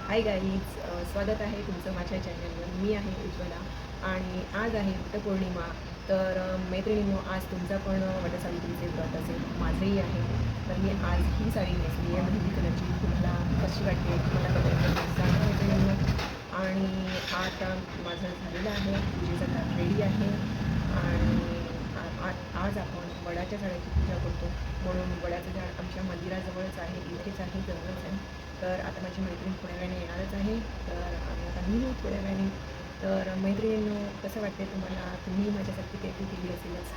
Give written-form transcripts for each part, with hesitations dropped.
Hi guys, स्वागत आहे तुमचं माझ्या चॅनलवर. मी आहे उज्ज्वला आणि आज आहे वटपौर्णिमा. तर मैत्रिणींनो, आज तुमचा पण वटसावित्रीचे व्रत असेल, माझंही आहे. तर मी आज ही साडी नेसली आहे मेहंदी कलरची. तुम्हाला कशी वाटते तुम्हाला कमेंट सांगा मैत्रिणींनो. आणि आता माझं झालेलं आहे, पूजेचं ताट रेडी आहे आणि आज आपण वडाच्या झाडाची पूजा करतो. म्हणून वडाचं झाड आमच्या मंदिराजवळच आहे, इथेच आहे, जवळच आहे. तर आता माझी मैत्रीण थोड्या वेळाने येणारच आहे. तर आता मी येऊ थोड्या वेळाने. तर मैत्रिणींनो, कसं वाटते तुम्हाला? तुम्ही माझ्यासाठी काहीतरी केली असेलच.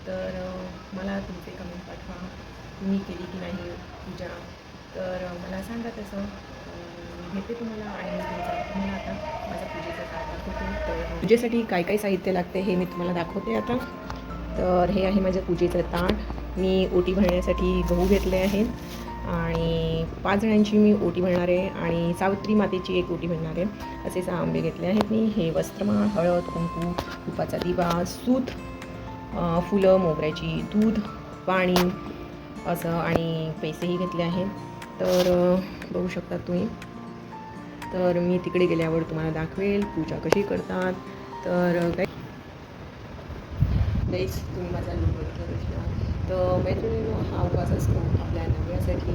तर मला तुमचे कमेंट पाठवा, तुम्ही केली की नाही पूजा. तर मला सांगा तसं. मी भेटते तुम्हाला आणि तुम्हाला आता माझ्या पूजेचं ताट दाखवते. तर पूजेसाठी काय काय साहित्य लागते हे मी तुम्हाला दाखवते आता. तर हे आहे माझ्या पूजेचं ताट. मी ओटी भरण्यासाठी गहू घेतले आहेत आणि 5 जणांची मी ओटी भरणार आहे आणि सावित्री मातेची एक ओटी भरणार आहे. असे 6 आंबे घेतले आहेत मी. हे वस्त्रमाळ, हळद, कुंकू, तुपाचा दिवा, सूत, फुलं, मोगऱ्याची, दूध, पाणी असं आणि पैसेही घेतले आहेत. तर बघू शकता तुम्ही. तर मी तिकडे गेल्यावर तुम्हाला दाखवेल पूजा कशी करतात. तर गाईज, तुम्ही माझा व्हिडिओ तर मैत्रिणींनो, हा उपवास असतो आपल्या नवऱ्यासाठी,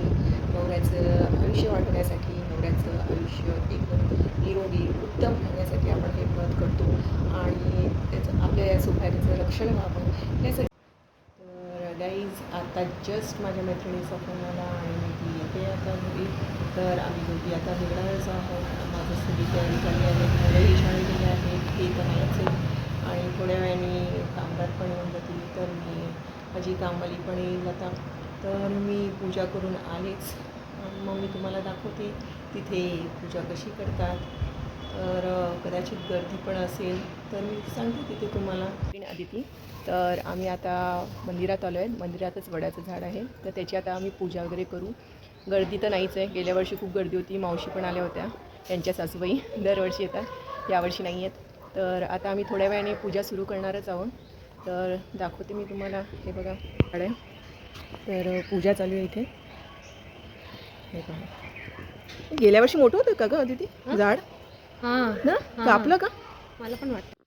नवऱ्याचं आयुष्य वाढवण्यासाठी, नवऱ्याचं आयुष्य एकदम निरोगी उत्तम होण्यासाठी आपण हे व्रत करतो आणि त्याचं आपल्या या सौभाग्याचं रक्षण व्हावं यासाठी. तर गाईज, आता जस्ट माझ्या मैत्रिणीचा फोन आला आणि मी ती येते आता घरी. तर आम्ही दोघी आता निघणारच आहोत. माझं सगळी तयारी झाली आहे, मुलंही शाळेत गेले आहेत, हे तर नाहीच आहे. आणि थोड्या वेळाने कामगार पण येऊन जातील, तर माझी कामवाली पण येईल आता. तर मी पूजा करून आलेच, मग मी तुम्हाला दाखवते तिथे पूजा कशी करतात. तर कदाचित गर्दी पण असेल तर मी सांगते तिथे तुम्हाला. आदिती, तर आम्ही आता मंदिरात आलो आहे. मंदिरातच वडाचं झाड आहे, तर त्याची आता आम्ही पूजा वगैरे करू. गर्दी तर नाहीच आहे. गेल्या वर्षी खूप गर्दी होती, मावशी पण आल्या होत्या, त्यांच्या सासूबाई दरवर्षी येतात, यावर्षी नाही आहेत. तर आता आम्ही थोड्या वेळाने पूजा सुरू करणारच आहोत. तर दाखवते मी तुम्हाला. हे बघा झाड आहे, तर पूजा चालू आहे इथे. हे बघा, गेल्या वर्षी मोठं होतं का गं दीदी झाड? हां ना, कापलं का? मला पण वाटतं.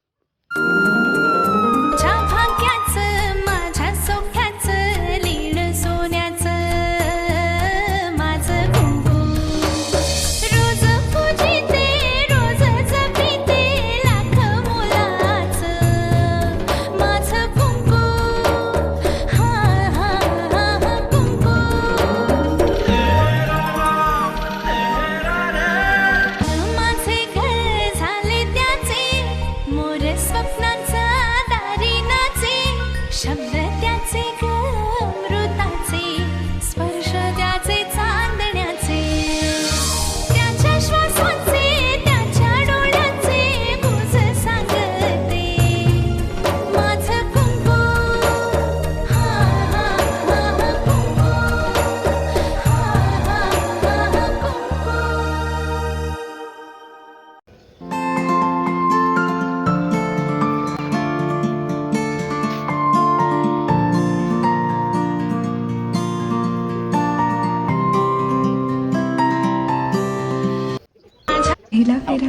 पहिला फेरा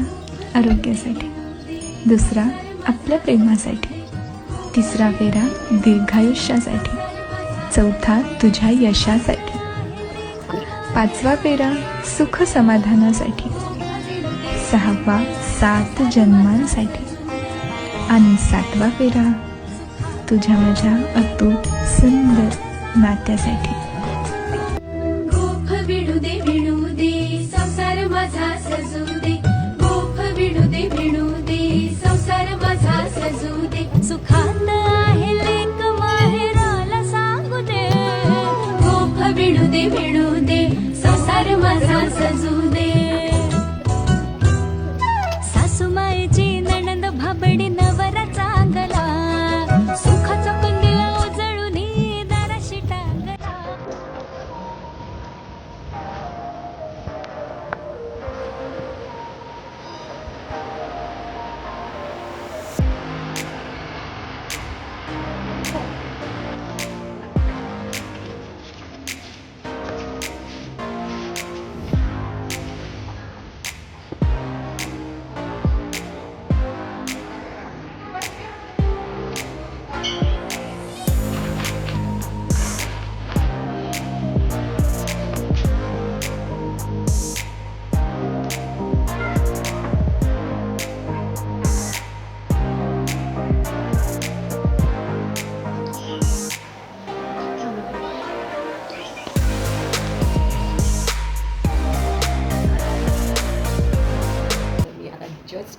आरोग्यासाठी, दुसरा आपल्या प्रेमासाठी, तिसरा फेरा दीर्घायुष्यासाठी, चौथा तुझ्या यशासाठी, पाचवा फेरा सुख समाधानासाठी, सहावा 7 जन्मांसाठी आणि 7वा फेरा तुझ्या माझ्या अतूट सुंदर नात्यासाठी. विणू दे संसार माझा सजू दे. गोफ विणू दे संसार माझा सजू दे. सुखात आहे लेक माहेराला सांगू दे. गोफ विणू दे संसार माझा सजू दे. सासूमाईची नणंद भाबडी नवरा चांगला, सुखाचा कंदीला उजळून दाराशी टांगला.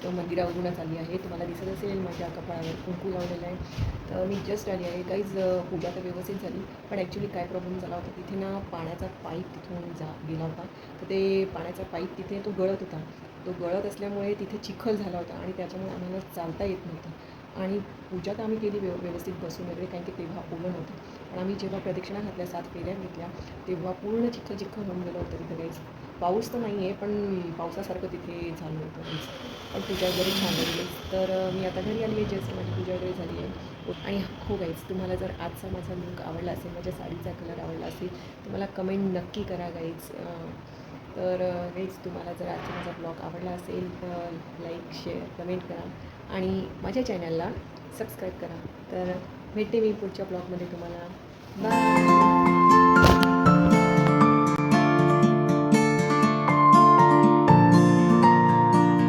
तर मंदिरावरूनच आली आहे. तुम्हाला दिसत असेल माझ्या कपाळावर कुंकू लावलेलं आहे. तर मी जस्ट आली आहे. काहीच पूजा तर व्यवस्थित झाली, पण ॲक्च्युली काय प्रॉब्लेम झाला होता, तिथे ना पाण्याचा पाईप तिथून गेला होता. तर ते पाण्याचा पाईप तिथे तो गळत होता. तो गळत असल्यामुळे तिथे चिखल झाला होता आणि त्याच्यामुळे आम्हाला चालता येत नव्हतं. आणि पूजा तर आम्ही केली व्यवस्थित बसून वगैरे, कारण की तेव्हा ओलं नव्हतं. पण आम्ही जेव्हा प्रदक्षिणा घातल्या, 7 फेऱ्या घेतल्या, तेव्हा पूर्ण चिखल होऊन गेलं होतं तिथे. काहीच पाऊस तर नाही आहे, पण पावसासारखं तिथे झालं होतं काहीच. पण पूजा वगैरे छान झाली. तर मी आता घरी आली आहे, जस्ट माझी पूजा वगैरे झाली आहे. आणि हो गाईज, तुम्हाला जर आजचा माझा लुक आवडला असेल, माझ्या साडीचा कलर आवडला असेल, तर मला कमेंट नक्की करा गाईज. तर गाईज, तुम्हाला जर आजचा माझा ब्लॉग आवडला असेल तर लाईक, शेअर, कमेंट करा आणि माझ्या चॅनलला सबस्क्राईब करा. तर भेटते मी पुढच्या ब्लॉगमध्ये तुम्हाला. बाय.